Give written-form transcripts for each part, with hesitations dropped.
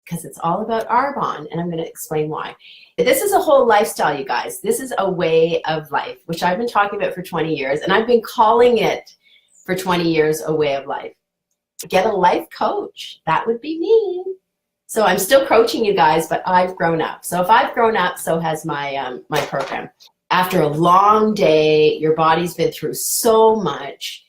because it's all about Arbonne, and I'm going to explain why. This is a whole lifestyle, you guys. This is a way of life, which I've been talking about for 20 years, and I've been calling it for 20 years a way of life. Get a life coach. That would be me. So I'm still coaching you guys, but I've grown up. So if I've grown up, so has my my program. After a long day, your body's been through so much,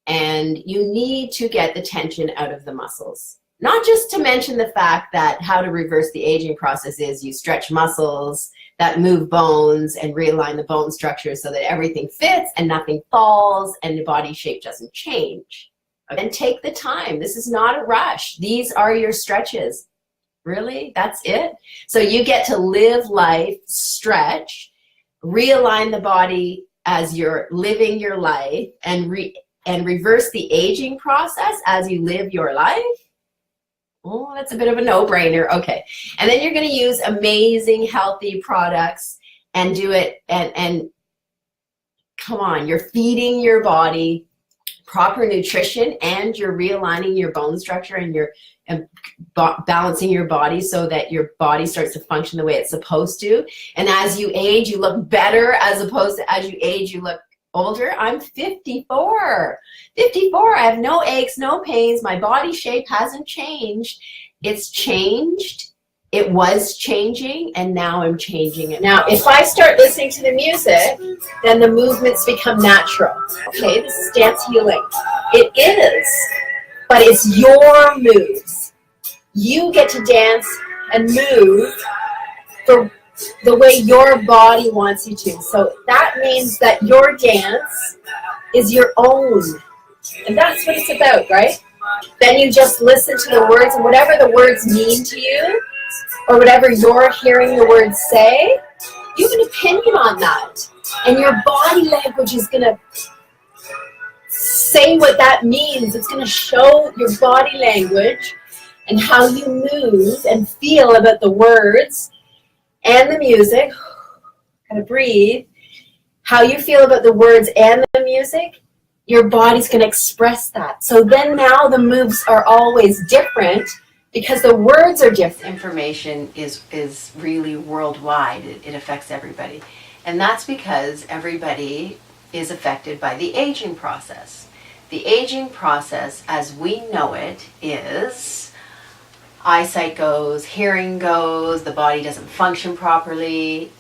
and you need to get the tension out of the muscles. Not just to mention the fact that how to reverse the aging process is you stretch muscles that move bones and realign the bone structure so that everything fits and nothing falls and the body shape doesn't change. And take the time. This is not a rush. These are your stretches. Really? That's it? So you get to live life, stretch, realign the body as you're living your life, and reverse the aging process as you live your life. Oh, that's a bit of a no-brainer. Okay. And then you're going to use amazing, healthy products and do it. And come on, you're feeding your body proper nutrition, and you're realigning your bone structure, and you're balancing your body so that your body starts to function the way it's supposed to. And as you age, you look better, as opposed to as you age, you look older. I'm 54. 54. I have no aches, no pains. My body shape hasn't changed. It's changed. It was changing, and now I'm changing it. Now, if I start listening to the music, then the movements become natural. Okay, this is dance healing. It is, but it's your moves. You get to dance and move for the way your body wants you to. So that means that your dance is your own. And that's what it's about, right? Then you just listen to the words, and whatever the words mean to you, or whatever you're hearing the words say, you have an opinion on that. And your body language is going to say what that means. It's going to show your body language and how you move and feel about the words and the music. Kind of breathe. How you feel about the words and the music, your body's going to express that. So then now the moves are always different because the words are different. Information is really worldwide. It affects everybody. And that's because everybody is affected by the aging process. The aging process, as we know it, is eyesight goes, hearing goes, the body doesn't function properly.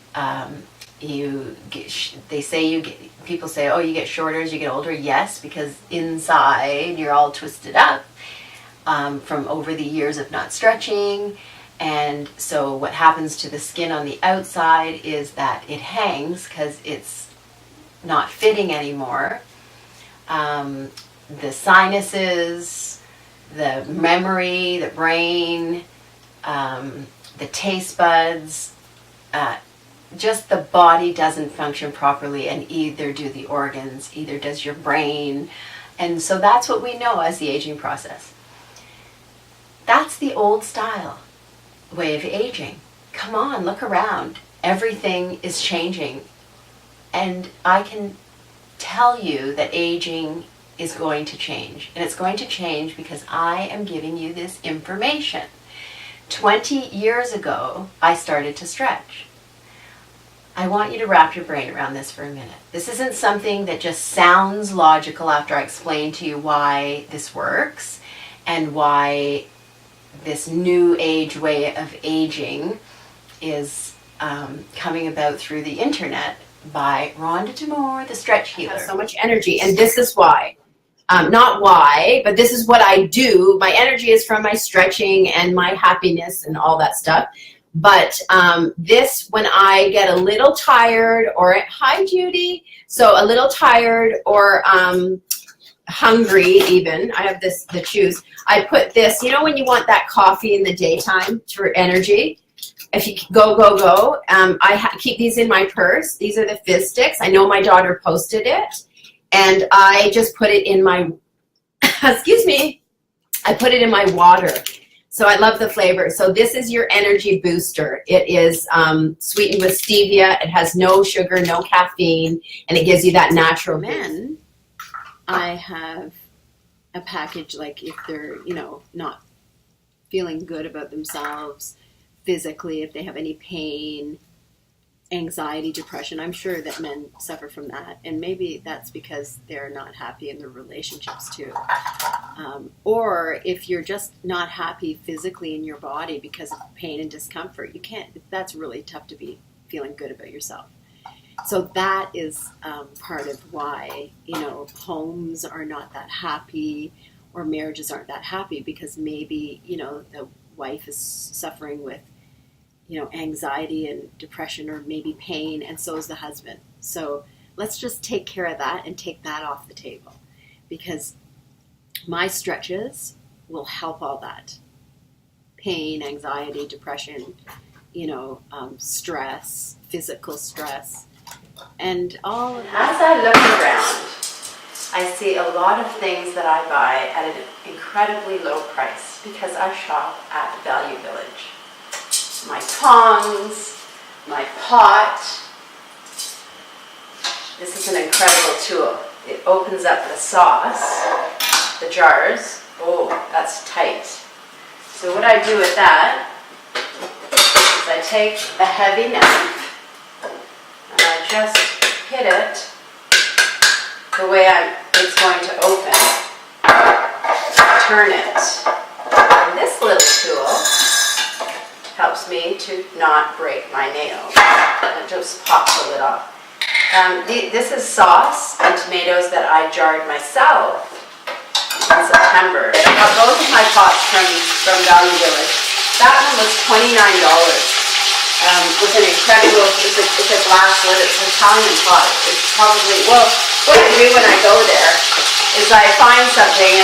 People say, oh, you get shorter as you get older. Yes, because inside you're all twisted up from over the years of not stretching. And so what happens to the skin on the outside is that it hangs because it's not fitting anymore. The sinuses, the memory, the brain, the taste buds, just the body doesn't function properly, and either do the organs, either does your brain. And so that's what we know as the aging process. That's the old style way of aging. Come on, look around. Everything is changing. And I can tell you that aging is going to change. And it's going to change because I am giving you this information. 20 years ago, I started to stretch. I want you to wrap your brain around this for a minute. This isn't something that just sounds logical after I explain to you why this works and why this new age way of aging is coming about through the internet by Rhonda D'Amour, the stretch healer. So much energy, and this is why. Not why, but this is what I do. My energy is from my stretching and my happiness and all that stuff. But this, when I get a little tired, or hi Judy, so a little tired or hungry even, I have this the choose. I put this, you know when you want that coffee in the daytime for energy, if you go, I keep these in my purse. These are the Fizz Sticks. I know my daughter posted it, and I just put it in my, excuse me, I put it in my water. So I love the flavor. So this is your energy booster. It is sweetened with stevia. It has no sugar, no caffeine, and it gives you that natural Men, I have a package, like if they're, not feeling good about themselves physically, if they have any pain, anxiety, depression. I'm sure that men suffer from that, and maybe that's because they're not happy in their relationships too. Or if you're just not happy physically in your body because of pain and discomfort, that's really tough to be feeling good about yourself. So that is part of why, homes are not that happy or marriages aren't that happy, because maybe, the wife is suffering with, anxiety and depression, or maybe pain, and so is the husband. So let's just take care of that and take that off the table, because my stretches will help all that. Pain, anxiety, depression, stress, physical stress, and all of that. As I look around, I see a lot of things that I buy at an incredibly low price because I shop at Value Village. My tongs, my pot. This is an incredible tool. It opens up the sauce, the jars. Oh, that's tight. So what I do with that is I take a heavy knife and I just hit it the way it's going to open. Turn it. And this little tool helps me to not break my nails. And it just pops the lid off. This is sauce and tomatoes that I jarred myself in September. I got both of my pots from Value Village. That one was $29. With an incredible, it's a glass lid, it's an Italian pot. It's probably, what I do when I go there is I find something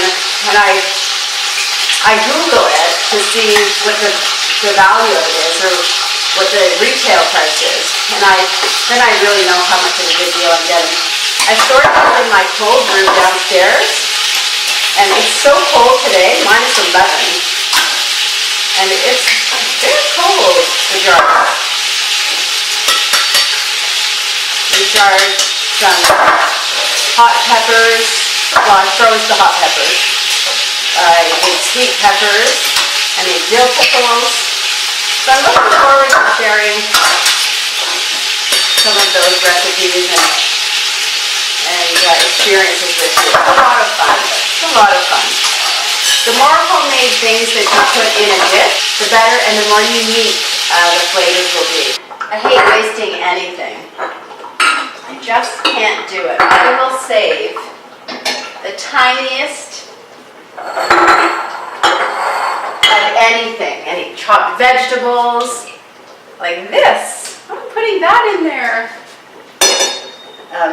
and I Google it to see what the value of it is, or what the retail price is, and then I really know how much of a good deal I'm getting. I stored these in my cold room downstairs, and it's so cold today, -11, and it's very cold, the jar. We jarred some hot peppers. Well, I froze the hot peppers. I did sweet peppers. I made dill pickles. So I'm looking forward to sharing some of those recipes and experiences with you. It's a lot of fun. It's a lot of fun. The more homemade things that you put in a dish, the better and the more unique the flavors will be. I hate wasting anything. I just can't do it. I will save the tiniest of anything, any chopped vegetables, like this. I'm putting that in there.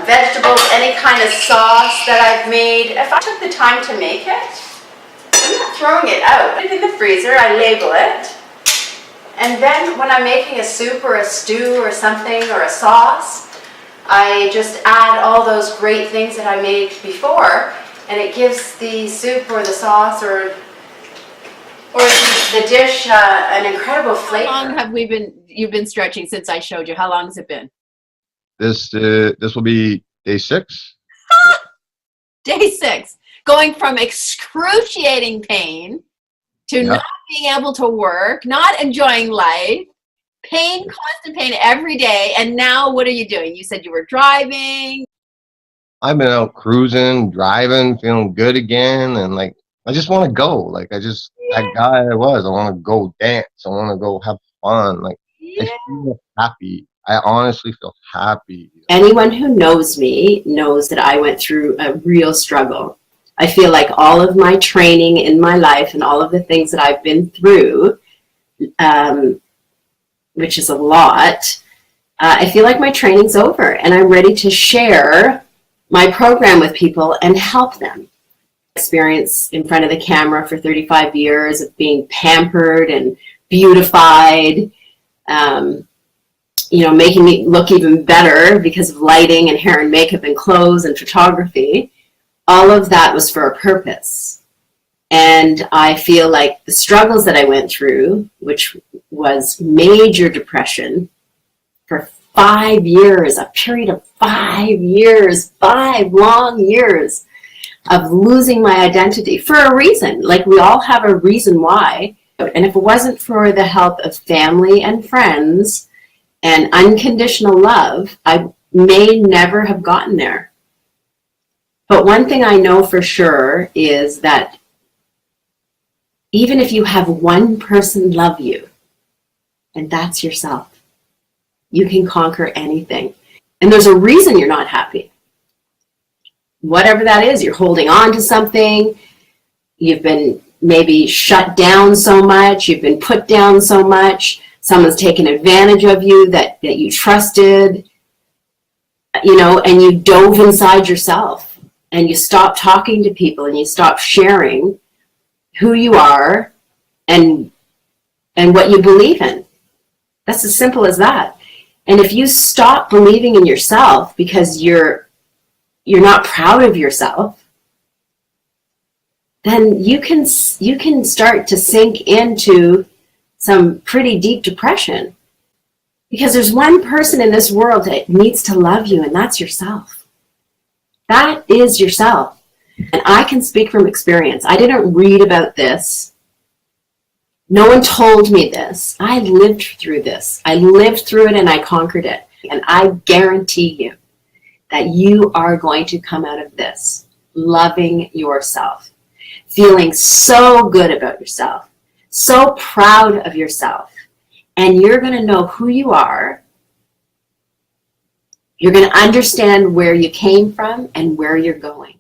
Vegetables, any kind of sauce that I've made. If I took the time to make it, I'm not throwing it out. Put it in the freezer, I label it. And then when I'm making a soup or a stew or something, or a sauce, I just add all those great things that I made before, and it gives the soup or the sauce or the dish an incredible flavor. How long have you've been stretching since I showed you? How long has it been? This will be day 6. Day 6. Going from excruciating pain to not being able to work, not enjoying life, pain, constant pain every day. And now what are you doing? You said you were driving. I've been out cruising, driving, feeling good again, and I just want to go. That guy I want to go dance. I want to go have fun. I feel happy. I honestly feel happy. Anyone who knows me knows that I went through a real struggle. I feel like all of my training in my life and all of the things that I've been through, which is a lot, I feel like my training's over and I'm ready to share my program with people and help them. Experience in front of the camera for 35 years of being pampered and beautified, making me look even better because of lighting and hair and makeup and clothes and photography. All of that was for a purpose. And I feel like the struggles that I went through, which was major depression for 5 years, a period of 5 years, 5 long years of losing my identity for a reason. We all have a reason why And if it wasn't for the help of family and friends and unconditional love, I may never have gotten there. But one thing I know for sure is that even if you have one person love you, and that's yourself, you can conquer anything. And there's a reason you're not happy. Whatever that is, you're holding on to something, you've been maybe shut down so much, you've been put down so much, someone's taken advantage of you that you trusted, and you dove inside yourself and you stopped talking to people and you stopped sharing who you are and what you believe in. That's as simple as that. And if you stop believing in yourself because you're not proud of yourself, then you can start to sink into some pretty deep depression, because there's one person in this world that needs to love you, and that's yourself. That is yourself. And I can speak from experience. I didn't read about this. No one told me this. I lived through this. I lived through it and I conquered it. And I guarantee you that you are going to come out of this loving yourself, feeling so good about yourself, so proud of yourself. And you're going to know who you are. You're going to understand where you came from and where you're going.